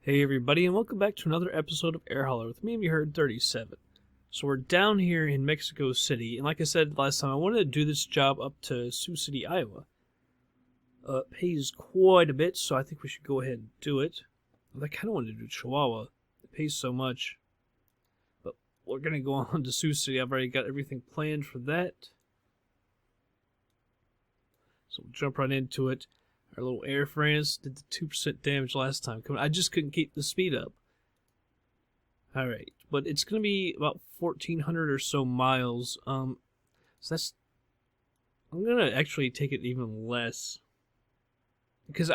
Hey everybody, and welcome back to another episode of Air Holler with me, you heard 37. So we're down here in Mexico City, and like I said last time, I wanted to do this job up to Sioux City, Iowa. It pays quite a bit, so I think we should go ahead and do it. I kind of wanted to do Chihuahua. It pays so much. But we're going to go on to Sioux City. I've already got everything planned for that. So we'll jump right into it. Our little airframes did the 2% damage last time. I just couldn't keep the speed up. Alright, but it's going to be about 1,400 or so miles. So that's... I'm going to actually take it even less. Because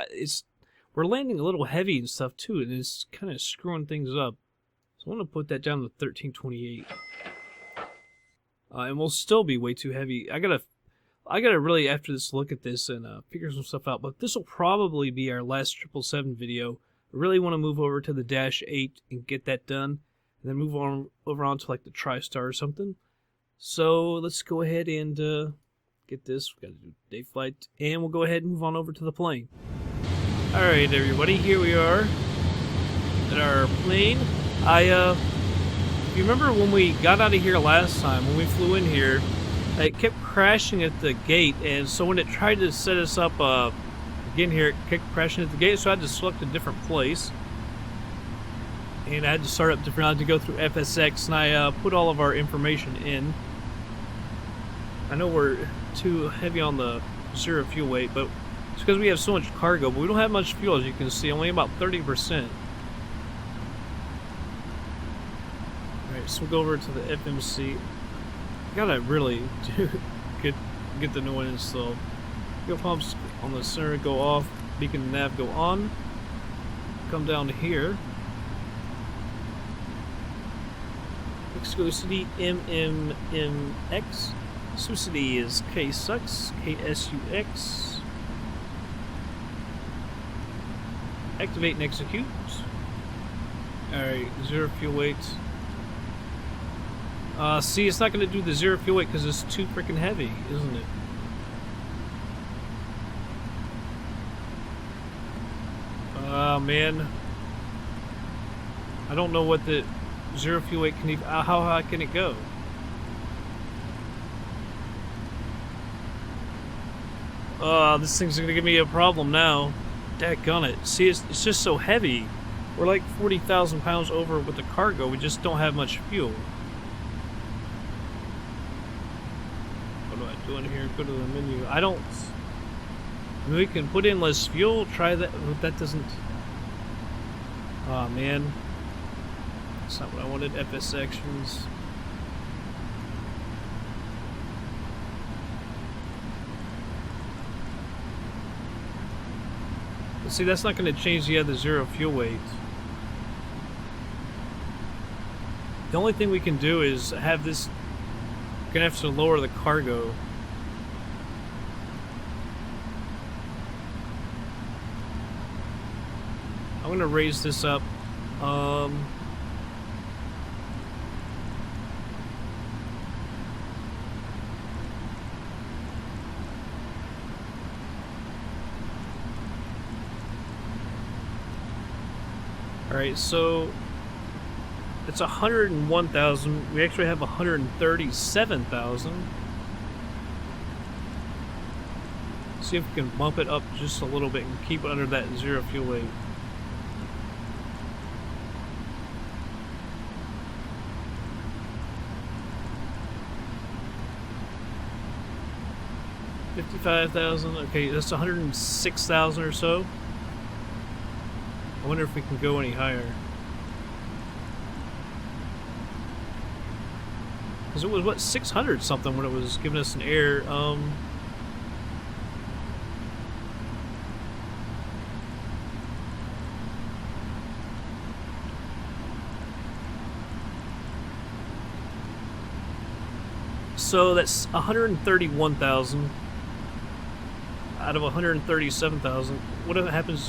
we're landing a little heavy and stuff too, and it's kind of screwing things up. So I want to put that down to 1328. And we'll still be way too heavy. I gotta really, after this, look at this and figure some stuff out. But this will probably be our last 777 video. I really want to move over to the Dash 8 and get that done. And then move on over onto like the TriStar or something. So let's go ahead and get this. We've got to do day flight. And we'll go ahead and move on over to the plane. Alright everybody, here we are at our plane. If you remember when we got out of here last time, when we flew in here, it kept crashing at the gate, and so when it tried to set us up again here, it kept crashing at the gate, so I had to select a different place. And I had to start up different. I had to go through FSX, and I put all of our information in. I know we're too heavy on the zero fuel weight, but it's because we have so much cargo, but we don't have much fuel, as you can see, only about 30%. Alright, so we'll go over to the FMC. Gotta really get the new one installed. Fuel pumps on the center go off, beacon and nav go on. Come down to here. Mexico City MMMX. Sioux City is KSUX, KSUX. Activate and execute. Alright, zero fuel weight. See, it's not going to do the zero fuel weight because it's too freaking heavy, isn't it? Man. I don't know what the zero fuel weight can even... how high can it go? This thing's going to give me a problem now. Daggone it. See, it's just so heavy. We're like 40,000 pounds over with the cargo. We just don't have much fuel. Doing here, go to the menu. I mean, we can put in less fuel, try that, but that doesn't. Oh man, that's not what I wanted. FS actions. But see, that's not going to change the other zero fuel weight. The only thing we can do is have this. Gonna have to lower the cargo. I'm gonna raise this up. Alright, so it's 101,000. We actually have 137,000. See if we can bump it up just a little bit and keep it under that zero fuel weight. $55,000. Okay, that's 106,000 or so. I wonder if we can go any higher. Because it was, what, 600 something when it was giving us an error. So that's 131,000 out of 137,000. What happens?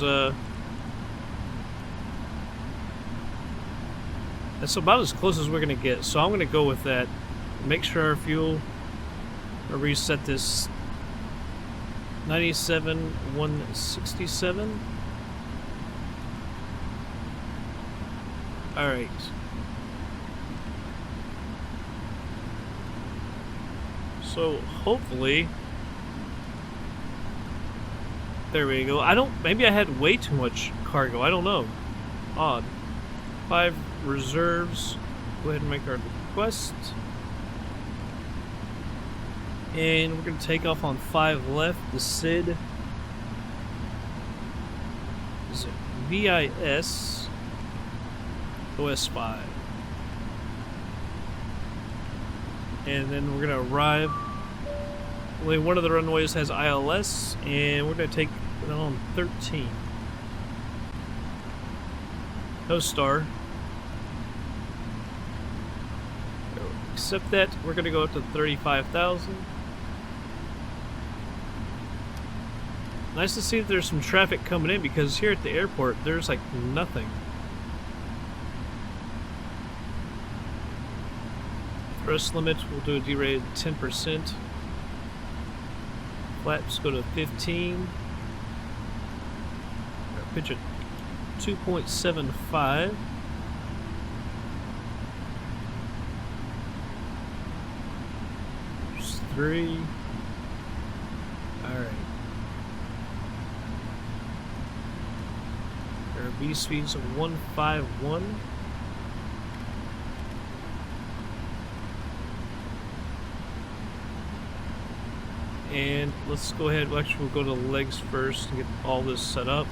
That's about as close as we're gonna get. So I'm gonna go with that. Make sure our fuel. I'll reset this. 97,167. Alright. So, hopefully... There we go. Maybe I had way too much cargo. I don't know. Odd. 5 reserves. Go ahead and make our request. And we're going to take off on 5 left. The SID is VIS OS5. And then we're going to arrive. Only one of the runways has ILS, and we're going to take it on 13. No star. Accept that. We're going to go up to 35,000. Nice to see that there's some traffic coming in, because here at the airport there's like nothing. Thrust limit, we'll do a derated 10%. Flaps go to 15. Pitch at 2.75. There's 3. Alright. There are B speeds of 151. And let's go ahead, we'll go to the legs first and get all this set up.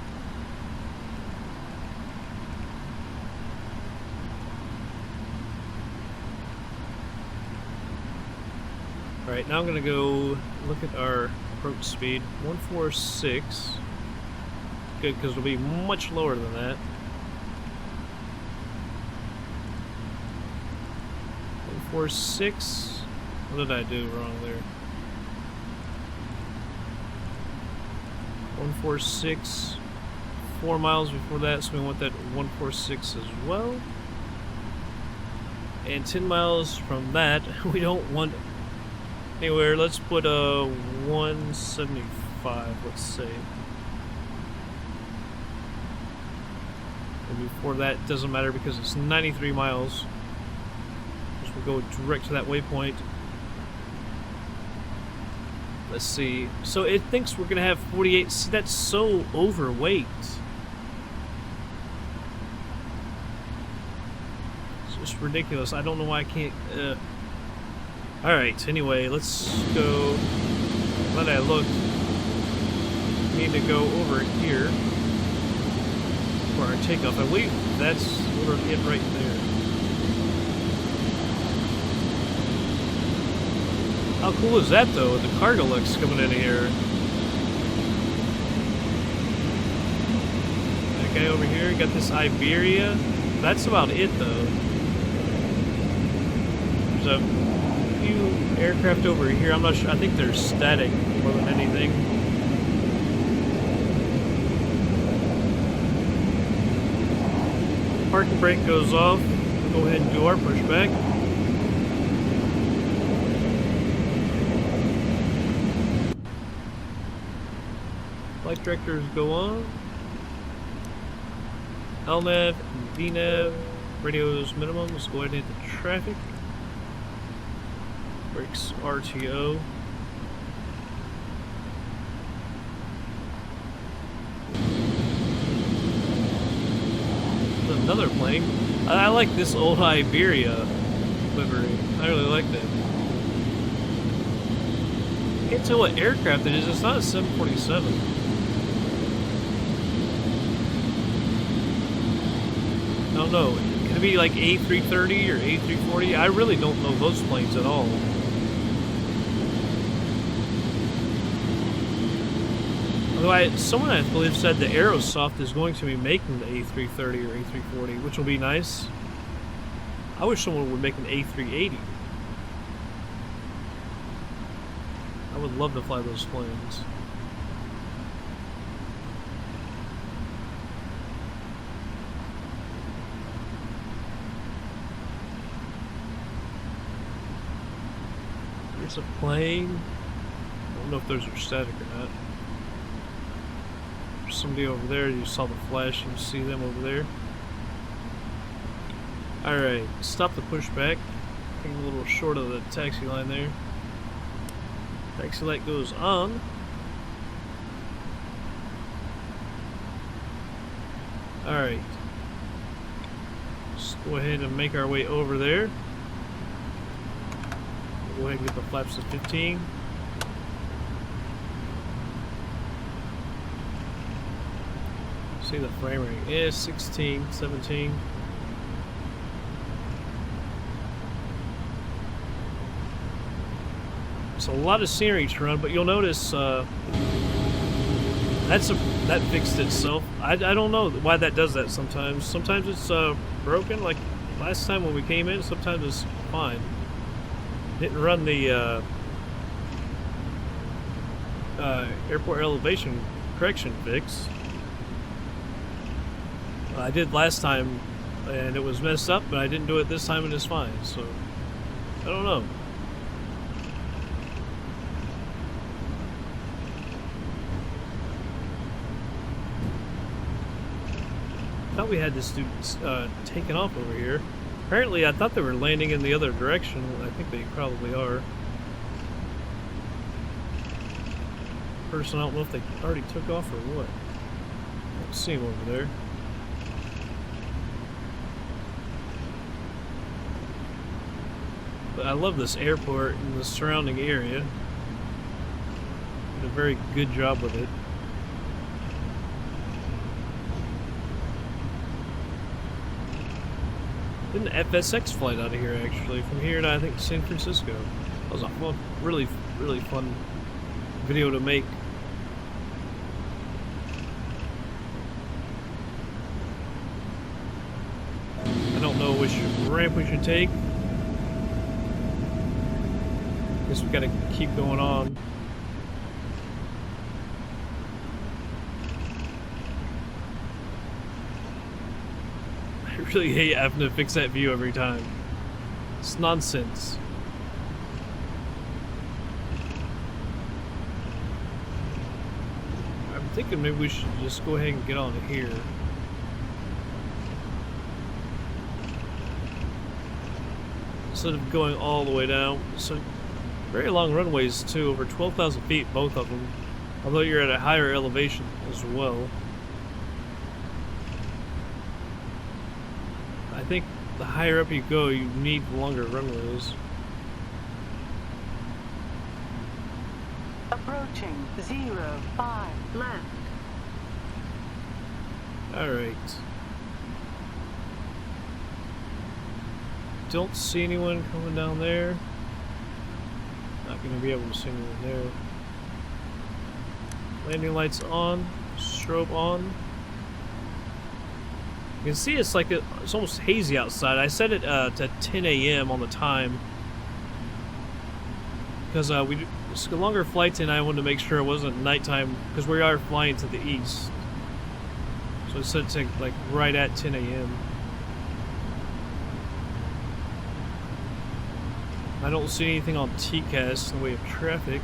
Alright, now I'm going to go look at our approach speed. 146. Good, because it'll be much lower than that. 146. What did I do wrong there? 146. 4 miles before that, so we want that 146 as well. And 10 miles from that, we don't want anywhere. Let's put a 175, let's say. And before that, it doesn't matter because it's 93 miles. So we'll go direct to that waypoint. Let's see. So it thinks we're going to have 48. See, that's so overweight. It's just ridiculous. I don't know why I can't... Alright, anyway, let's go... Glad I looked. We need to go over here for our takeoff. I believe that's over it right there. How cool is that, though, with the cargo looks coming in here? That guy over here got this Iberia. That's about it, though. There's a few aircraft over here. I'm not sure. I think they're static more than anything. Parking brake goes off. We'll go ahead and do our pushback. Flight directors go on. LNAV, VNAV, radios minimum. Let's go ahead and hit the traffic. Brakes RTO. Another plane. I like this old Iberia livery. I really like that. Can't tell what aircraft it is. It's not a 747. I don't know. Could it be like A330 or A340? I really don't know those planes at all. Although someone I believe said the Aerosoft is going to be making the A330 or A340, which will be nice. I wish someone would make an A380. I would love to fly those planes. There's a plane. I don't know if those are static or not. There's somebody over there. You saw the flash. You see them over there. Alright, stop the pushback. Getting a little short of the taxi line there. Taxi light goes on. Alright. Let's go ahead and make our way over there. We'll go ahead and get the flaps to 15. See the frame rate is 16, 17. It's a lot of scenery to run, but you'll notice that fixed itself. I don't know why that does that sometimes. Sometimes it's broken, like last time when we came in. Sometimes it's fine. Didn't run the airport elevation correction fix. I did last time, and it was messed up, but I didn't do it this time, and it's fine. So I don't know. I thought we had this dude taken off over here. Apparently, I thought they were landing in the other direction. I think they probably are. Person, I don't know if they already took off or what. I don't see him over there. But I love this airport and the surrounding area. Did a very good job with it. Did an FSX flight out of here, actually, from here to, I think, San Francisco. That was a fun, really fun video to make. I don't know which ramp we should take. Guess we gotta keep going on. I really hate having to fix that view every time. It's nonsense. I'm thinking maybe we should just go ahead and get on here. Instead of going all the way down. So very long runways too, over 12,000 feet, both of them. Although you're at a higher elevation as well. I think the higher up you go, you need longer runways. Approaching 05 left. Alright. Don't see anyone coming down there. Not going to be able to see anyone there. Landing lights on. Strobe on. You can see it's like it's almost hazy outside. I set it to 10 a.m. on the time. Because it's a longer flight and I wanted to make sure it wasn't nighttime. Because we are flying to the east. So I set it to like right at 10 a.m. I don't see anything on TCAS in the way of traffic.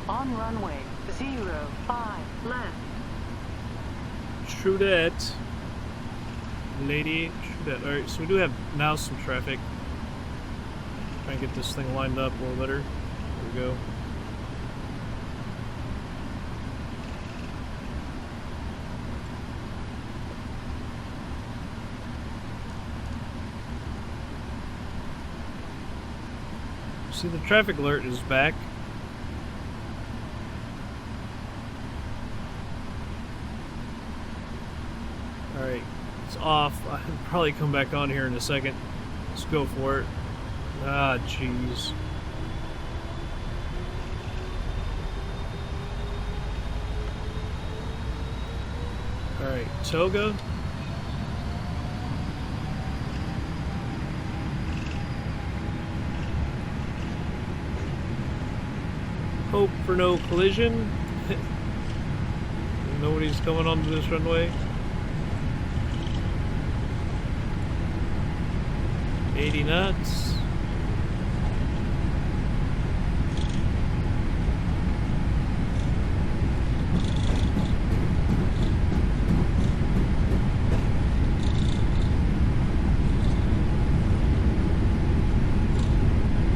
On runway 05 left. True that. Lady, true that. Alright, so we do have now some traffic. Try and get this thing lined up a little better. There we go. See, the traffic alert is back. Alright, it's off. I'll probably come back on here in a second. Let's go for it. Ah, jeez. Alright, Toga. Hope for no collision. Nobody's coming onto this runway. 80 knots.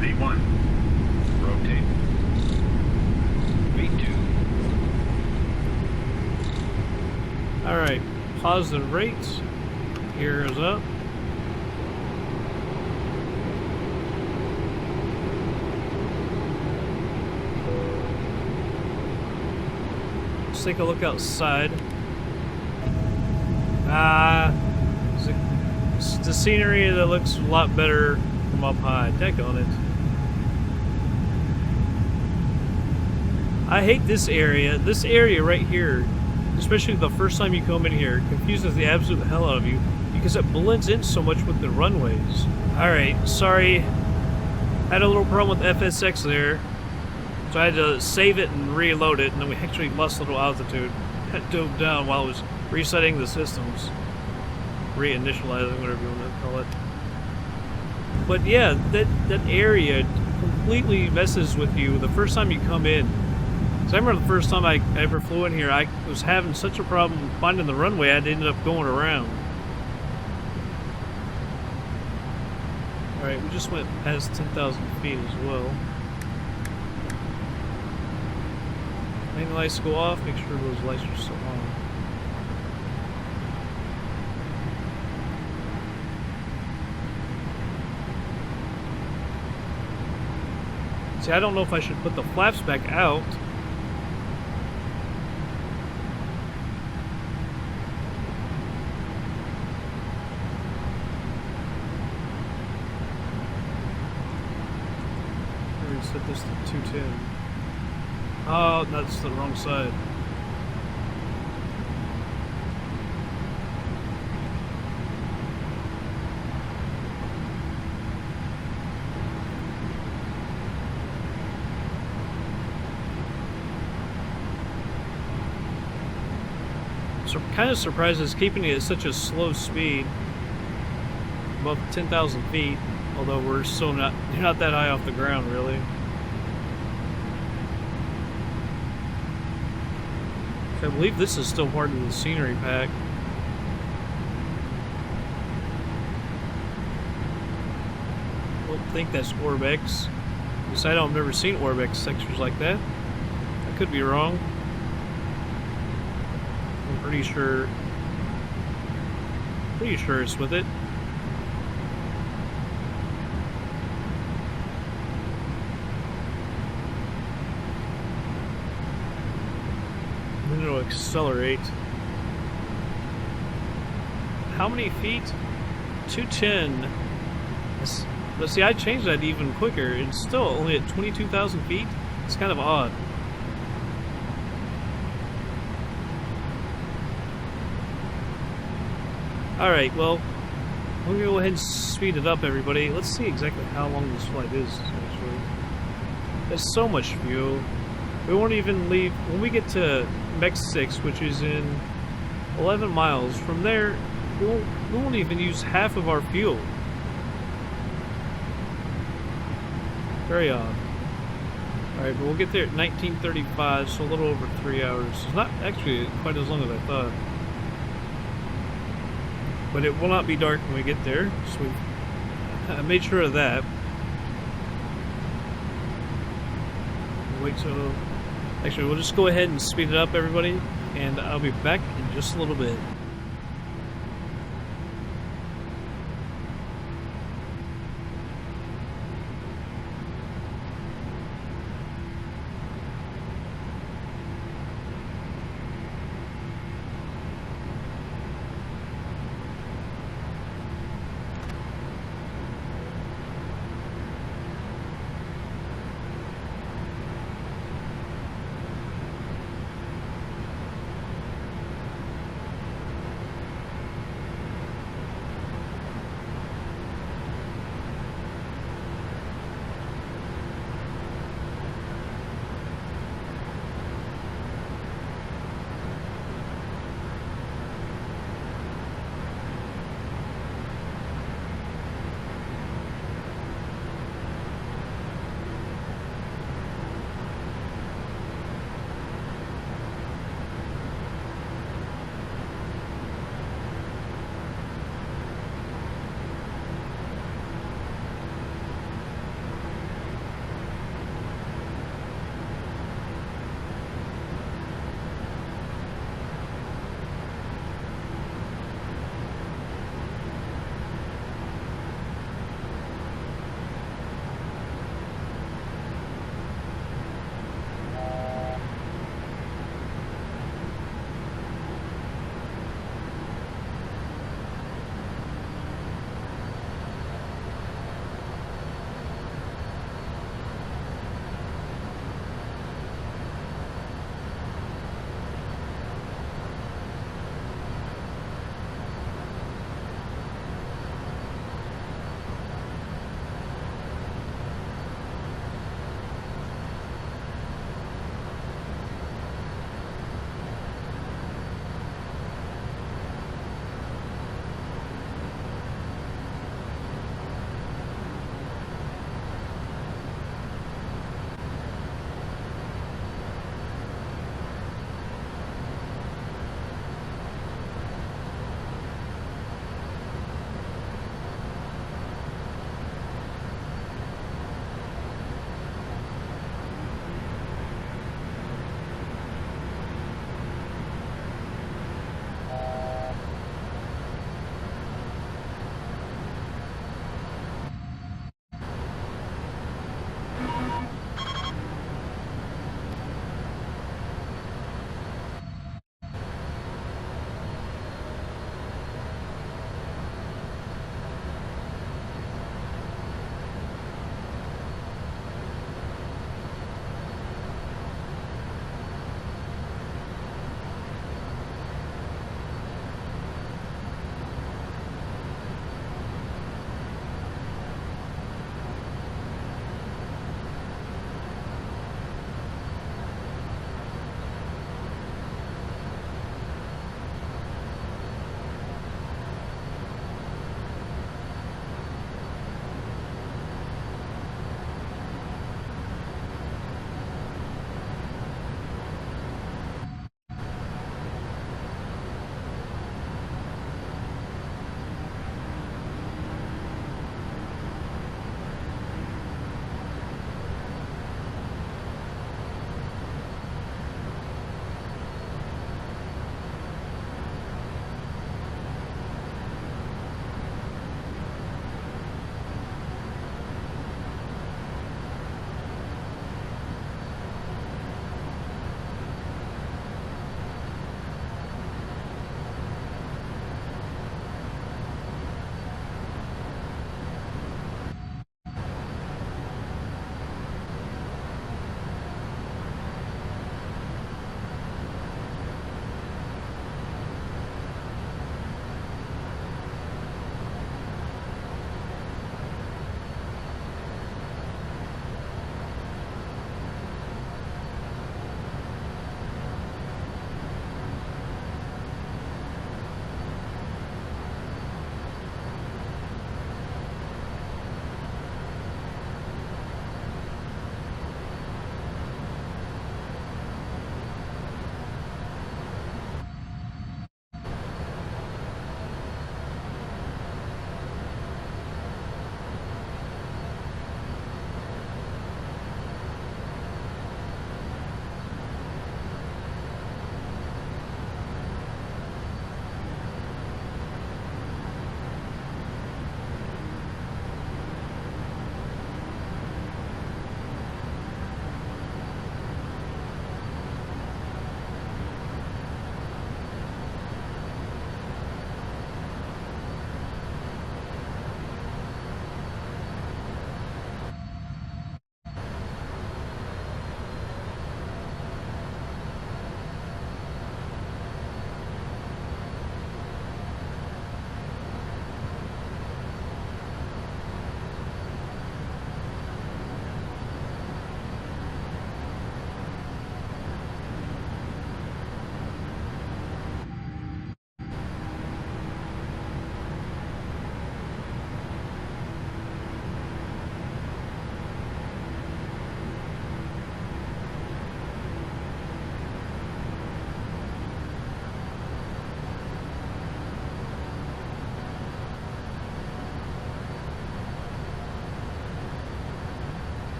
V1. Rotate. V2. Alright, positive rates. Gear is up. Let's take a look outside. It's the scenery that looks a lot better from up high. Deck on it. I hate this area. This area right here, especially the first time you come in here, confuses the absolute hell out of you because it blends in so much with the runways. Alright, sorry. Had a little problem with FSX there. So I had to save it and reload it, and then we actually lost a little altitude. Had dove down while I was resetting the systems. Reinitializing, whatever you want to call it. But yeah, that area completely messes with you the first time you come in. So I remember the first time I ever flew in here, I was having such a problem finding the runway, I ended up going around. Alright, we just went past 10,000 feet as well. Main lights go off, make sure those lights are still on. See, I don't know if I should put the flaps back out. Set this to 210. Oh, that's the wrong side. So kind of surprised it's keeping it at such a slow speed, above 10,000 feet. Although we're still not that high off the ground, really. I believe this is still part of the scenery pack. I don't think that's Orbex. Besides, I've never seen Orbex textures like that. I could be wrong. I'm pretty sure it's with it. It'll accelerate. How many feet? 210. But see, I changed that even quicker. It's still only at 22,000 feet. It's kind of odd. Alright, well, we're gonna go ahead and speed it up, everybody. Let's see exactly how long this flight is, actually. There's so much fuel. We won't even leave. When we get to MX 6, which is in 11 miles, from there, we won't even use half of our fuel. Very odd. Alright, but we'll get there at 19:35, so a little over 3 hours. It's not actually quite as long as I thought. But it will not be dark when we get there, so I made sure of that. Wait till... Actually, we'll just go ahead and speed it up, everybody, and I'll be back in just a little bit.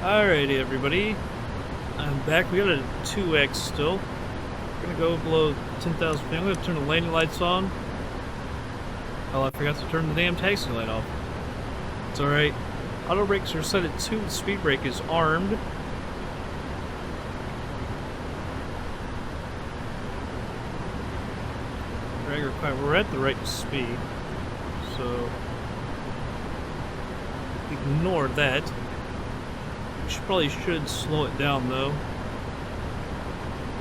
Alrighty, everybody. I'm back. We got a 2X still. We're gonna go below 10,000 feet. I'm gonna turn the landing lights on. Oh, I forgot to turn the damn taxi light off. It's alright. Auto brakes are set at 2. The speed brake is armed. Drag required. We're at the right speed, so ignore that. We probably should slow it down though.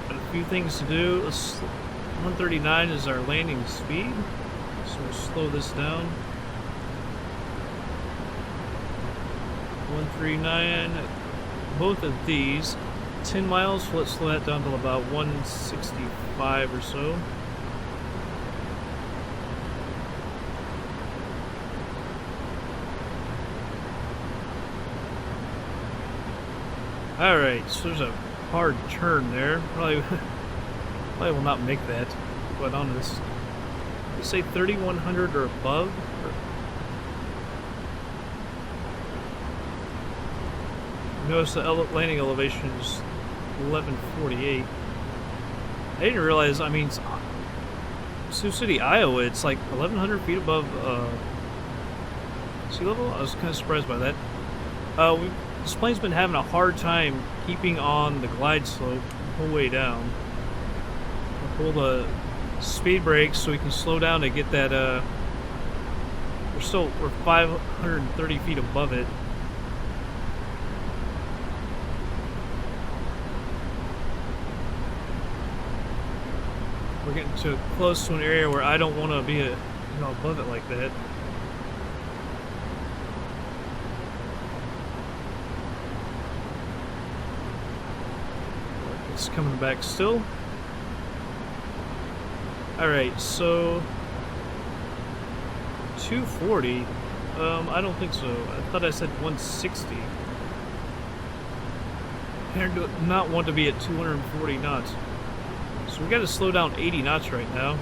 Got a few things to do. 139 is our landing speed, so we'll slow this down. 139. Both of these 10 miles. So let's slow that down to about 165 or so. Alright, so there's a hard turn there. Probably will not make that. But on this, let's say 3,100 or above. Notice the landing elevation is 1148. I didn't realize, I mean, Sioux City, Iowa, it's like 1,100 feet above sea level. I was kind of surprised by that. This plane's been having a hard time keeping on the glide slope the whole way down. I'll pull the speed brakes so we can slow down to get that, we're 530 feet above it. We're getting close to an area where I don't want to be above it like that. It's coming back still. Alright, so 240. I don't think so. I thought I said 160. I do not want to be at 240 knots. So we got to slow down 80 knots right now.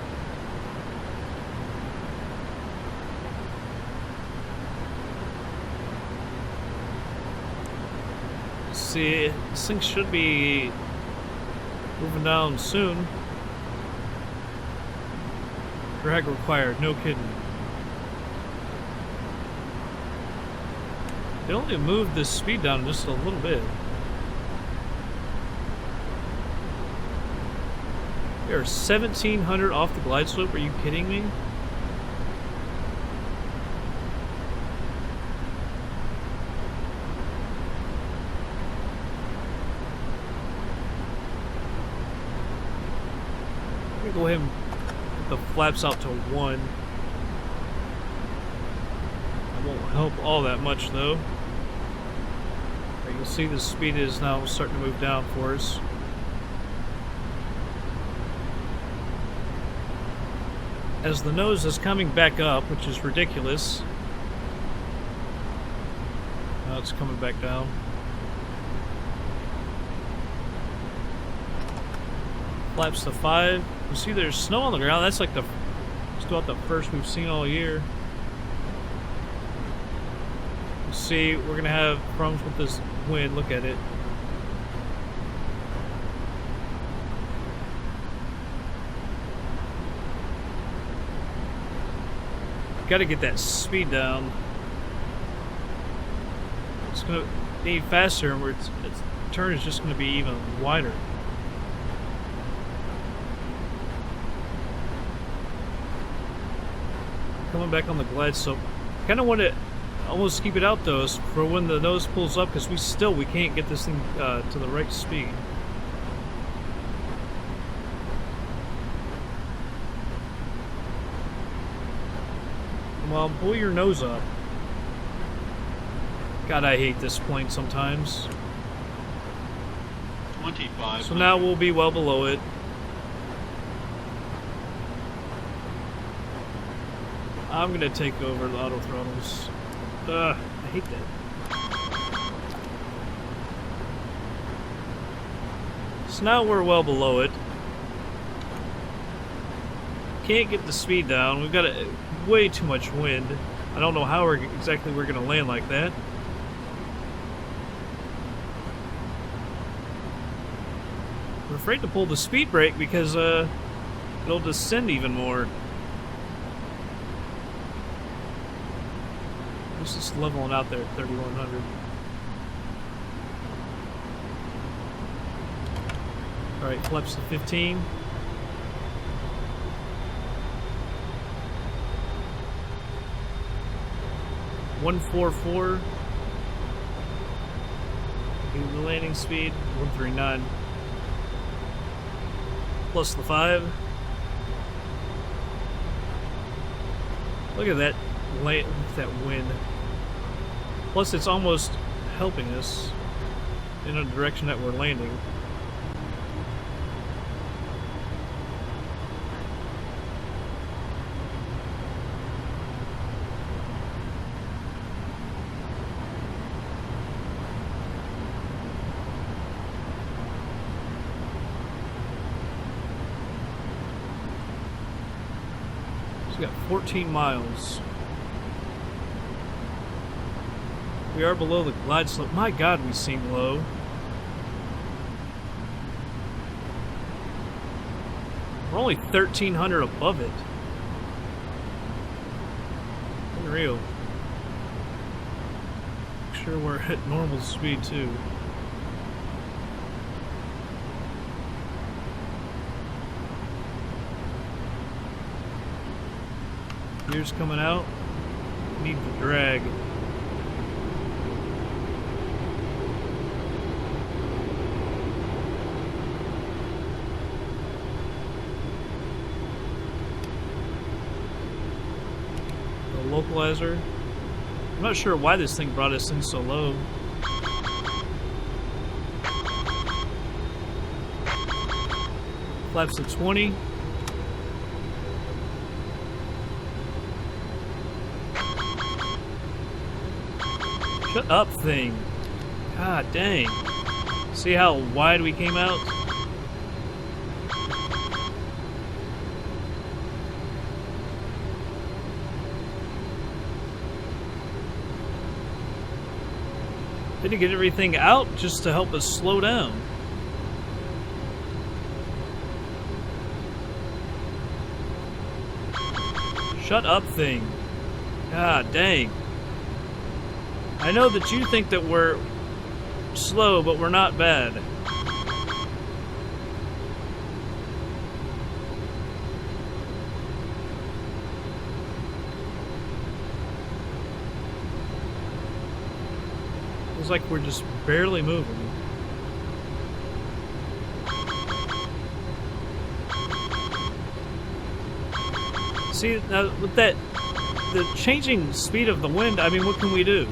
See, this thing should be moving down soon. Drag required, no kidding. They only moved this speed down just a little bit. We are 1,700 off the glide slope, are you kidding me? I'm gonna go ahead and put the flaps out to 1. That won't help all that much though. You can see the speed is now starting to move down for us. As the nose is coming back up, which is ridiculous. Now it's coming back down. Flaps to 5. You see there's snow on the ground. That's like just about the first we've seen all year. You see, we're gonna have problems with this wind. Look at it. Got to get that speed down. It's gonna be faster, and its turn is just gonna be even wider. Coming back on the glide, so kind of want to almost keep it out though for when the nose pulls up, because we can't get this thing to the right speed. Well, pull your nose up. God, I hate this plane sometimes. 25. So now we'll be well below it. I'm gonna take over the auto throttles. I hate that. So now we're well below it. Can't get the speed down. We've got way too much wind. I don't know how exactly we're gonna land like that. I'm afraid to pull the speed brake because it'll descend even more. This is leveling out there at 3,100. Alright, flaps to 15. $144. The landing speed, 139. Plus the 5. Look at that wind. Plus it's almost helping us in a direction that we're landing. Got 14 miles. We are below the glide slope. My God, we seem low. We're only 1,300 above it. Unreal. Make sure we're at normal speed too. Gears coming out. Need the drag. The localizer. I'm not sure why this thing brought us in so low. Flaps to 20. Shut up, thing. God dang. See how wide we came out? Had to get everything out just to help us slow down. Shut up, thing. God dang. I know that you think that we're slow, but we're not bad. It's like we're just barely moving. See, now with that, the changing speed of the wind, I mean, what can we do?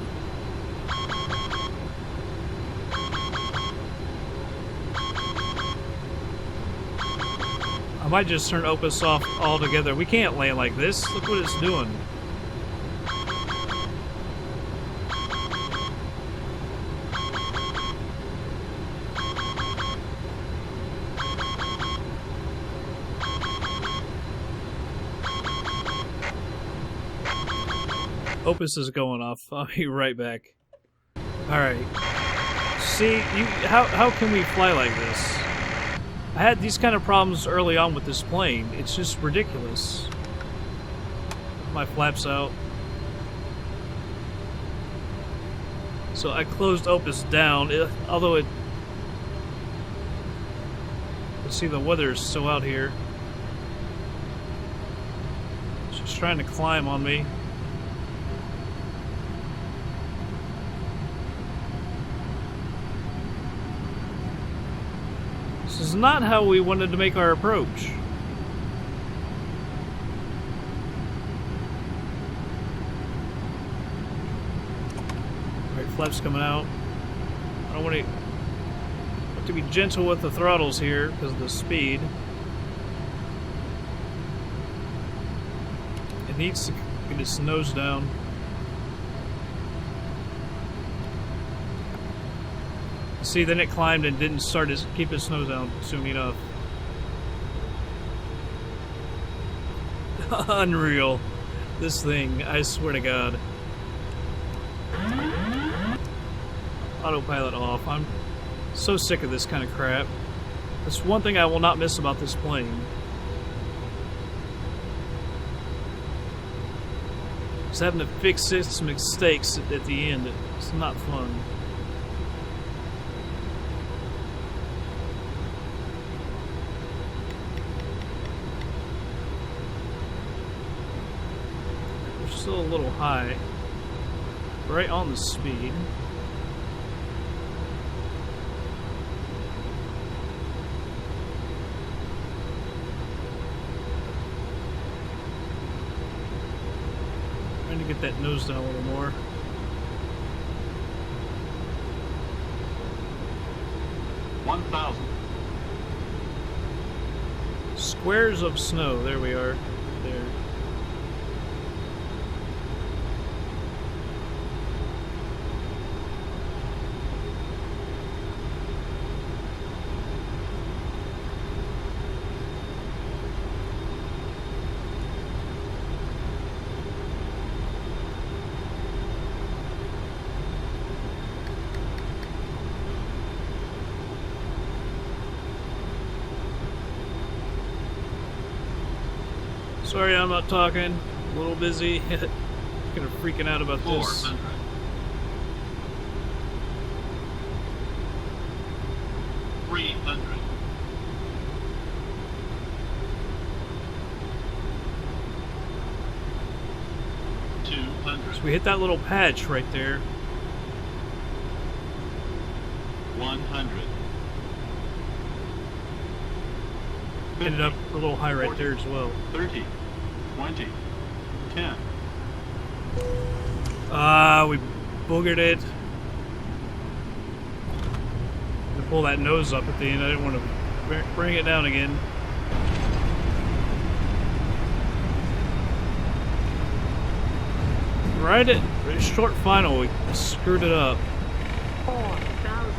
I might just turn Opus off altogether. We can't land like this. Look what it's doing. Opus is going off. I'll be right back. Alright. See, how can we fly like this? I had these kind of problems early on with this plane. It's just ridiculous. My flaps out. So I closed Opus down, although it... Let's see, the weather's still out here. It's just trying to climb on me. This is not how we wanted to make our approach. Alright, flaps coming out. I don't want to be gentle with the throttles here because of the speed. It needs to get its nose down. See, then it climbed and didn't start to keep its nose down soon enough. Unreal. This thing, I swear to God. Autopilot off. I'm so sick of this kind of crap. That's one thing I will not miss about this plane. Just having to fix its mistakes at the end. It's not fun. We're still a little high. Right on the speed. Trying to get that nose down a little more. Squares of snow. There we are. There. Sorry, I'm not talking. A little busy. Kind of freaking out about this. 400. 300. 200. So we hit that little patch right there. 100. Ended up a little high right 40, there as well. 30. 20. 10. Ah, we boogered it. To pull that nose up at the end. I didn't want to bring it down again. Right at short final, we screwed it up. 4,000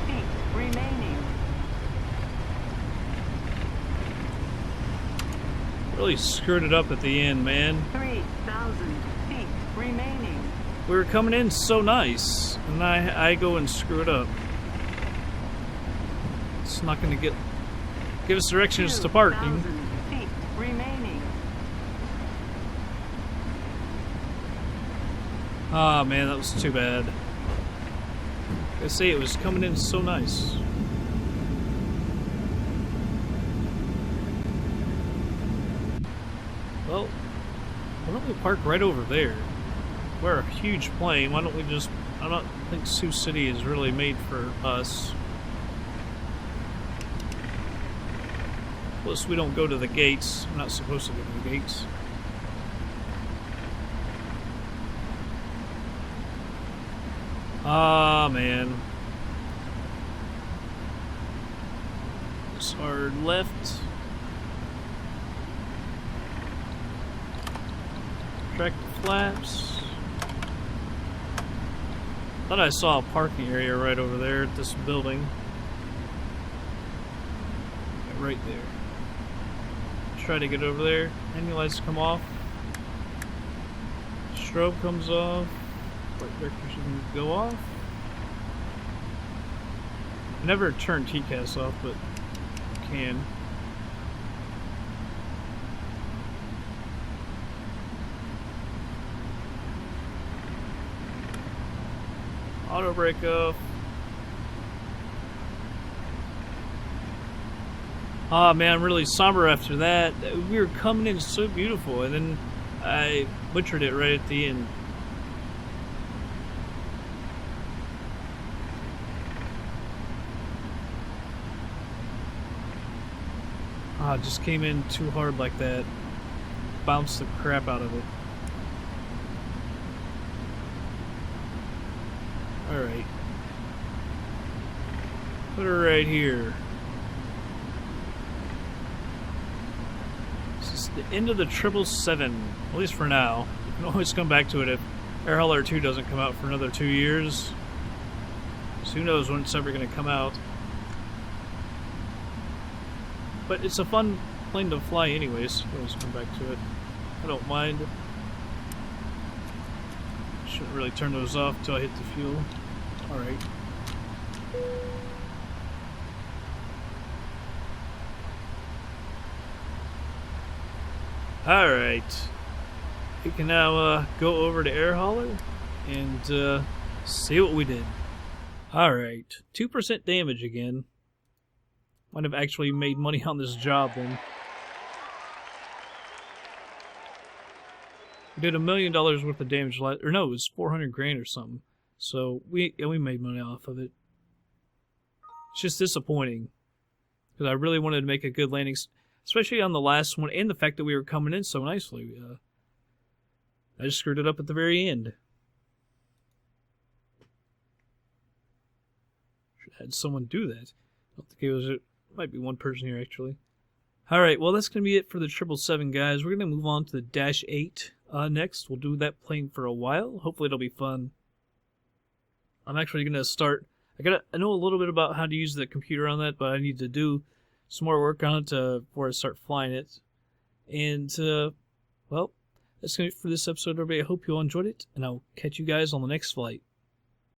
feet remaining. Really screwed it up at the end, man. 3,000 feet remaining. We were coming in so nice, and I go and screw it up. It's not going to give us directions to parking. 2,000 feet remaining. Ah, man, that was too bad. I say it was coming in so nice. Well, why don't we park right over there? We're a huge plane. Why don't we just... I don't think Sioux City is really made for us. Plus, we don't go to the gates. We're not supposed to go to the gates. Ah, man. It's hard left. Track the flaps. Thought I saw a parking area right over there at this building. Yeah, right there. Try to get over there. Any lights come off. Strobe comes off. Light vector should go off. I never turn TCAS off, but can. Auto brake off. Ah, man, I'm really somber after that. We were coming in so beautiful, and then I butchered it right at the end. Ah, it just came in too hard like that. Bounced the crap out of it. Alright. Put her right here. This is the end of the 777, at least for now. You can always come back to it if Air Hauler 2 doesn't come out for another 2 years. So who knows when it's ever going to come out. But it's a fun plane to fly anyways. Always come back to it. I don't mind. Shouldn't really turn those off until I hit the fuel. Alright. Alright. We can now go over to Air Hauler and see what we did. Alright. 2% damage again. Might have actually made money on this job then. We did $1 million worth of damage last, or no, it was 400 grand or something. So we made money off of it. It's just disappointing because I really wanted to make a good landing, especially on the last one, and the fact that we were coming in so nicely. I just screwed it up at the very end. Should have had someone do that. I don't think it was. It might be one person here actually. All right, well that's gonna be it for the 777, guys. We're gonna move on to the Dash 8 next. We'll do that plane for a while. Hopefully it'll be fun. I'm actually gonna start. I know a little bit about how to use the computer on that, but I need to do some more work on it before I start flying it. And well, that's gonna be it for this episode, everybody. I hope you all enjoyed it, and I'll catch you guys on the next flight.